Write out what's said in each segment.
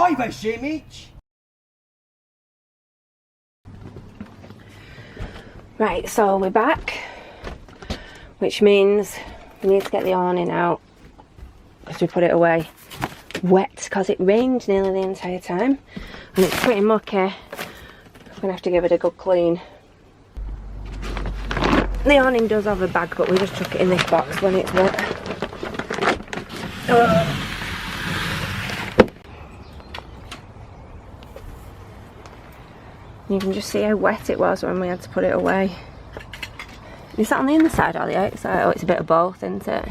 Hi, Vasimich. Right, so we're back, which means we need to get the awning out as we put it away wet, because it rained nearly the entire time and it's pretty mucky. I'm gonna have to give it a good clean. The awning does have a bag, but we just chuck it in this box when it's wet. You can just see how wet it was when we had to put it away. Is that on the inside or the outside? Oh, it's a bit of both, isn't it?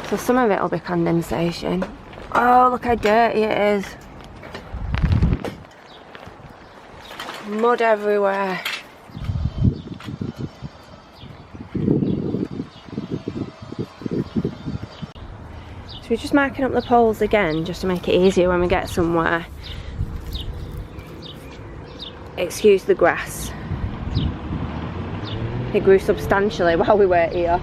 So some of it will be condensation. Oh, look how dirty it is. Mud everywhere. So we're just marking up the poles again, just to make it easier when we get somewhere. Excuse the grass. It grew substantially while we were here.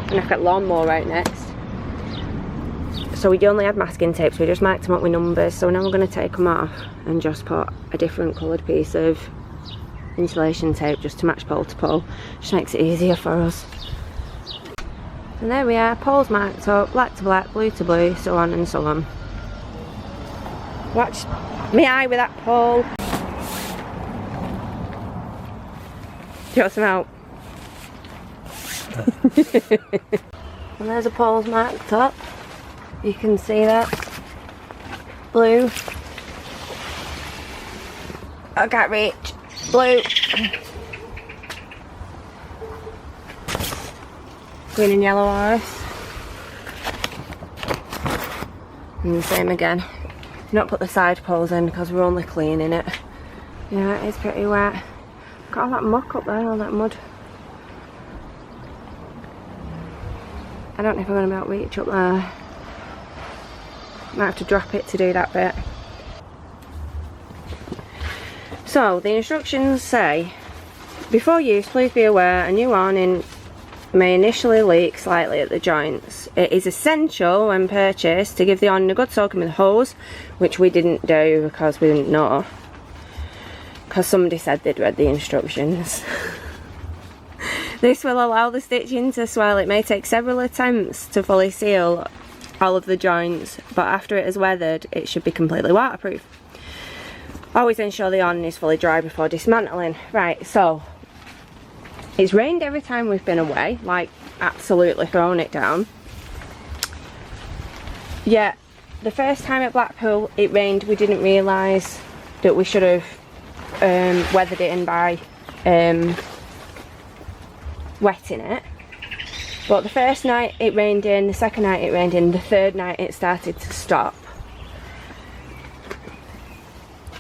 And I've got lawnmower right next. So we only had masking tape, so we just marked them up with numbers. So now we're going to take them off and just put a different coloured piece of insulation tape just to match pole to pole. Just makes it easier for us. And there we are, poles marked up, black to black, blue to blue, so on and so on. Watch me eye with that pole. Do you want some out? And there's the poles marked up. You can see that. Blue. I can't reach. Blue. Green and yellow iris. And the same again. Not put the side poles in because we're only cleaning it. Yeah, it is pretty wet. Got all that muck up there, all that mud. I don't know if I'm going to be able to reach up there. Might have to drop it to do that bit. So the instructions say, before use please be aware a new awning may initially leak slightly at the joints. It is essential when purchased to give the awning a good soaking with a hose, which we didn't do because we didn't know. Because somebody said they'd read the instructions. This will allow the stitching to swell. It may take several attempts to fully seal all of the joints, but after it is weathered it should be completely waterproof. Always ensure the awning is fully dry before dismantling. Right, so it's rained every time we've been away, like absolutely thrown it down. Yeah, the first time at Blackpool it rained, we didn't realise that we should have weathered it in by wetting it. But the first night it rained in, the second night it rained in, the third night it started to stop.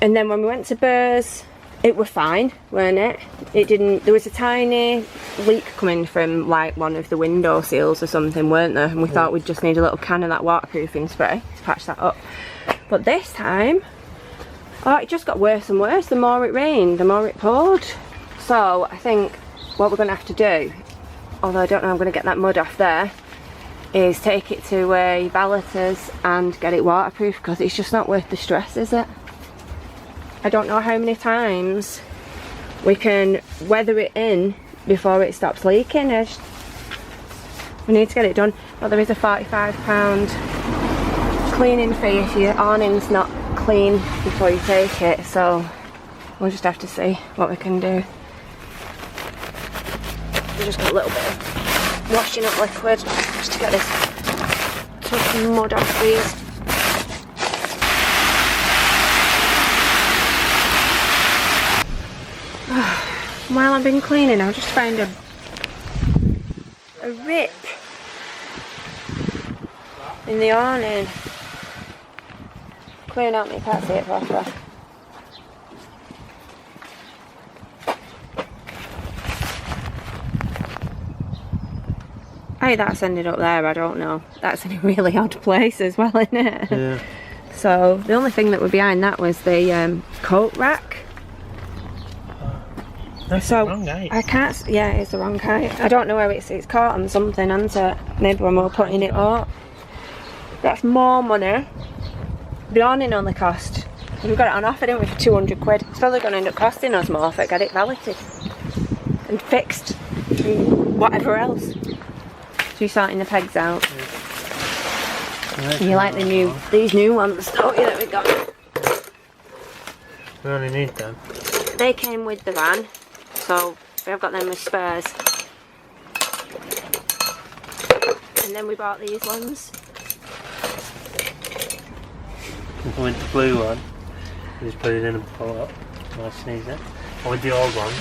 And then when we went to Burrs, it were fine, weren't it? It didn't, there was a tiny leak coming from like one of the window seals or something, weren't there? And we thought we'd just need a little can of that waterproofing spray to patch that up. But this time, oh, it just got worse and worse. The more it rained, the more it poured. So I think what we're going to have to do, although I don't know I'm going to get that mud off there, is take it to a valeter's and get it waterproof, because it's just not worth the stress, is it? I don't know how many times we can weather it in before it stops leaking. We need to get it done. But there is a £45 cleaning fee if your awning's not clean before you take it, so we'll just have to see what we can do. We've just got a little bit of washing up liquid just to get this tough mud off these. While I've been cleaning, I'll just find a rip in the awning. Clearing out me, can't see it proper. How that's ended up there, I don't know. That's in a really odd place as well, isn't it? Yeah. So the only thing that was behind that was the coat rack. That's so the wrong height. I can't. Yeah, it's the wrong height. I don't know where it's caught on something, hasn't it? Maybe when we were putting it up. That's more money. The awning only cost, we got it on offer, didn't we, for 200 quid. It's probably going to end up costing us more if I get it valeted and fixed and whatever else. So you're sorting the pegs out. Yeah. You like these new ones, don't you, that we got? We only need them. They came with the van, so we have got them with spares. And then we bought these ones. With the blue one, we just put it in and pull it up. Nice and easy. And with the old ones,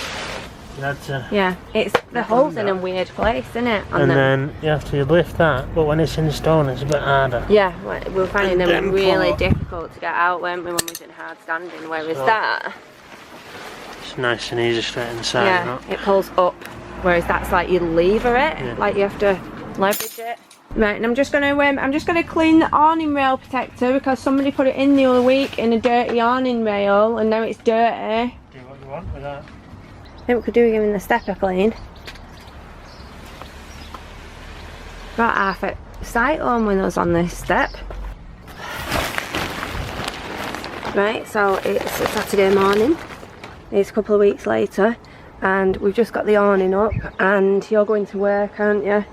you had to... Yeah, it's the holes in a weird place, isn't it? And then you have to lift that, but when it's in stone, it's a bit harder. Yeah, we were finding them really difficult to get out, weren't we, when we was in hard standing, whereas that... It's nice and easy straight inside. Yeah, it pulls up, whereas that's like you lever it, like you have to leverage it. Right, and I'm just gonna clean the awning rail protector because somebody put it in the other week in a dirty awning rail, and now it's dirty. Do what you want with that. I think we could do giving the stepper clean. Got half a sight on with us on this step. Right, so it's a Saturday morning. It's a couple of weeks later, and we've just got the awning up, and you're going to work, aren't you?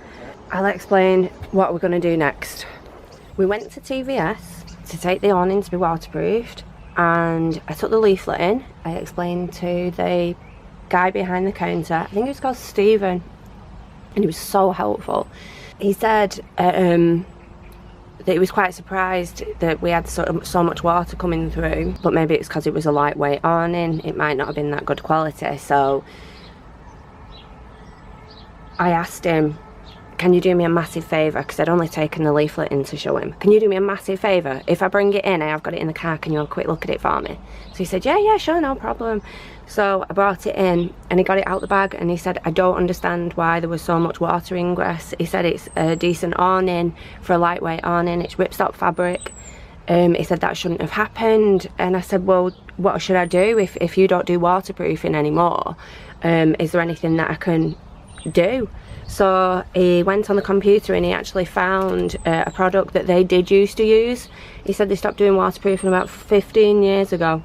I'll explain what we're going to do next. We went to TVS to take the awning to be waterproofed, and I took the leaflet in. I explained to the guy behind the counter, I think he was called Stephen, and he was so helpful. He said that he was quite surprised that we had so much water coming through, but maybe it's because it was a lightweight awning, it might not have been that good quality. So I asked him, can you do me a massive favour, because I'd only taken the leaflet in to show him. Can you do me a massive favour? If I bring it in, I've got it in the car, can you have a quick look at it for me? So he said, yeah, sure, no problem. So I brought it in, and he got it out the bag, and he said, I don't understand why there was so much water ingress. He said it's a decent awning for a lightweight awning, it's ripstop fabric. He said that shouldn't have happened, and I said, well, what should I do if you don't do waterproofing anymore? Is there anything that I can do? So he went on the computer and he actually found a product that they used to use. He said they stopped doing waterproofing about 15 years ago.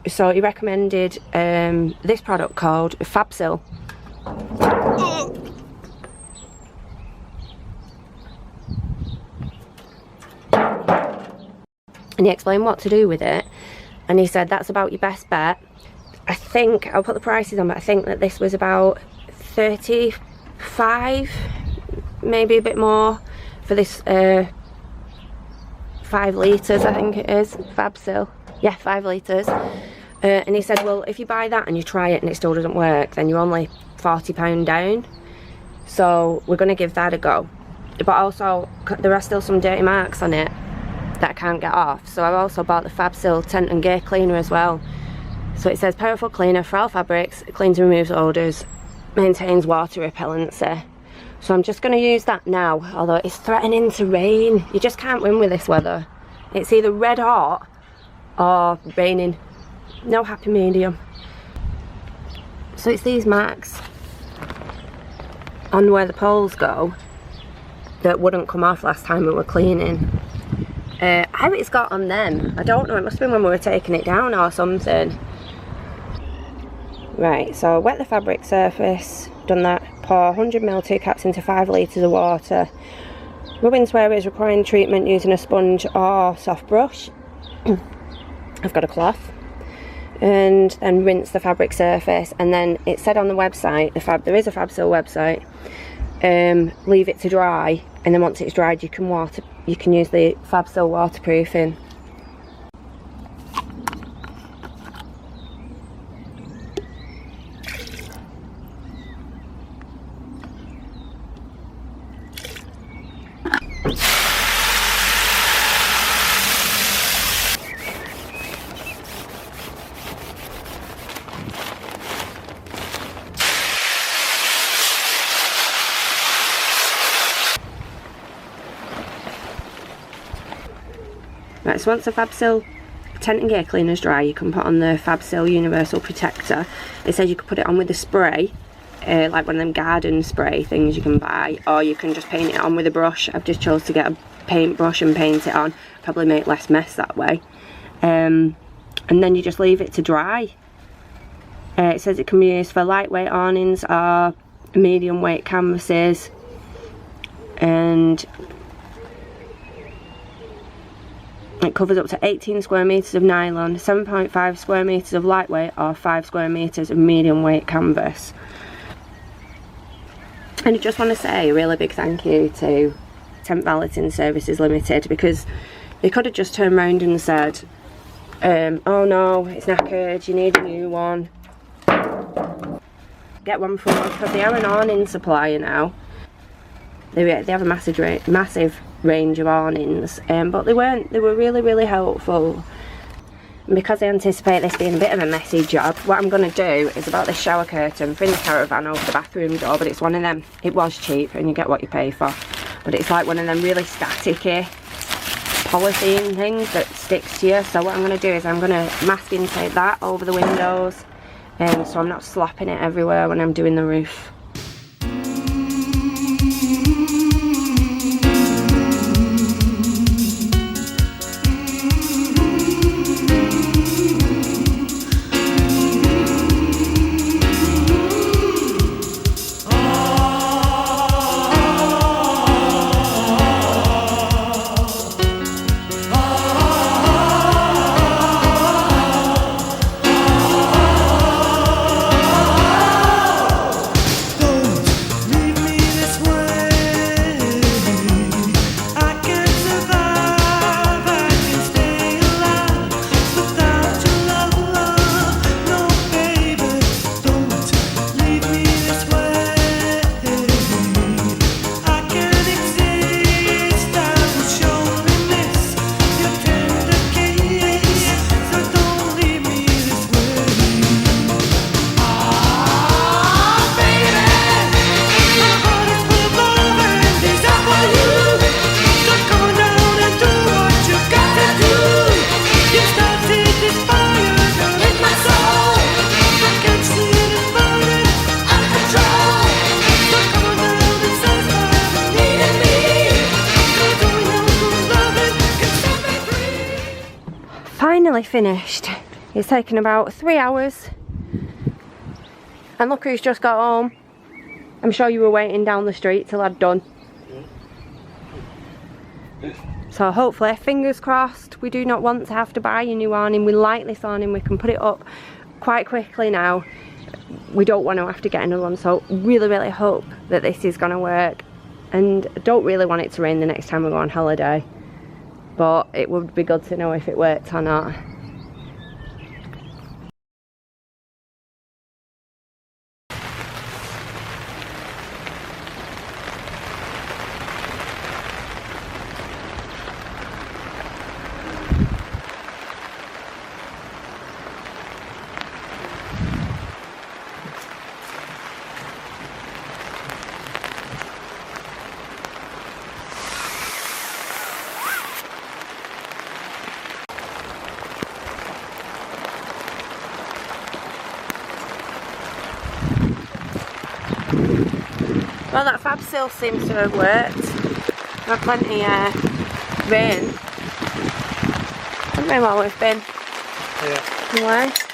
So he recommended this product called Fabsil. And he explained what to do with it, and he said that's about your best bet. I think, I'll put the prices on, but I think that this was about 35, maybe a bit more, for this 5 litres, I think it is, Fabsil. Yeah, 5 litres. And he said, well, if you buy that and you try it and it still doesn't work, then you're only £40 down. So we're going to give that a go. But also, there are still some dirty marks on it that I can't get off. So I've also bought the Fabsil tent and gear cleaner as well. So it says powerful cleaner for all fabrics, it cleans and removes odours, maintains water repellency. So I'm just going to use that now, although it's threatening to rain. You just can't win with this weather. It's either red hot or raining. No happy medium. So it's these marks on where the poles go that wouldn't come off last time we were cleaning. How it's got on them, I don't know, it must have been when we were taking it down or something. Right, so wet the fabric surface, done that. Pour 100ml 2 caps into 5 litres of water. Rub into areas requiring treatment using a sponge or soft brush. I've got a cloth. And then rinse the fabric surface, and then it said on the website, there is a Fabsil website, leave it to dry, and then once it's dried you can use the Fabsil waterproofing. Right, so once the Fabsil tent and gear cleaner is dry, you can put on the Fabsil Universal Protector. It says you can put it on with a spray, like one of them garden spray things you can buy, or you can just paint it on with a brush. I've just chose to get paintbrush and paint it on. Probably make less mess that way. And then you just leave it to dry. It says it can be used for lightweight awnings or medium weight canvases, and it covers up to 18 square metres of nylon, 7.5 square metres of lightweight or 5 square metres of medium weight canvas. And I just want to say a really big thank you to Temp Valeting Services Limited, because they could have just turned around and said, oh no, it's knackered, you need a new one, get one from us, because they are an awning supplier now. They have a massive range of awnings, but they were really helpful. And because I anticipate this being a bit of a messy job, what I'm going to do is about this shower curtain for in the caravan over the bathroom door, but it's one of them, it was cheap and you get what you pay for, but it's like one of them really staticky polythene things that sticks to you. So what I'm going to do is I'm going to masking tape that over the windows, so I'm not slopping it everywhere when I'm doing the roof. Finally finished. It's taken about 3 hours, and look who's just got home. I'm sure you were waiting down the street till I'd done. So hopefully, fingers crossed, we do not want to have to buy a new awning. We like this awning, we can put it up quite quickly now. We don't want to have to get another one, so really hope that this is going to work. And I don't really want it to rain the next time we go on holiday, but it would be good to know if it worked or not. Well, that Fabsil seems to have worked. We've had plenty rain. Hasn't been while we've been. Yeah. Why?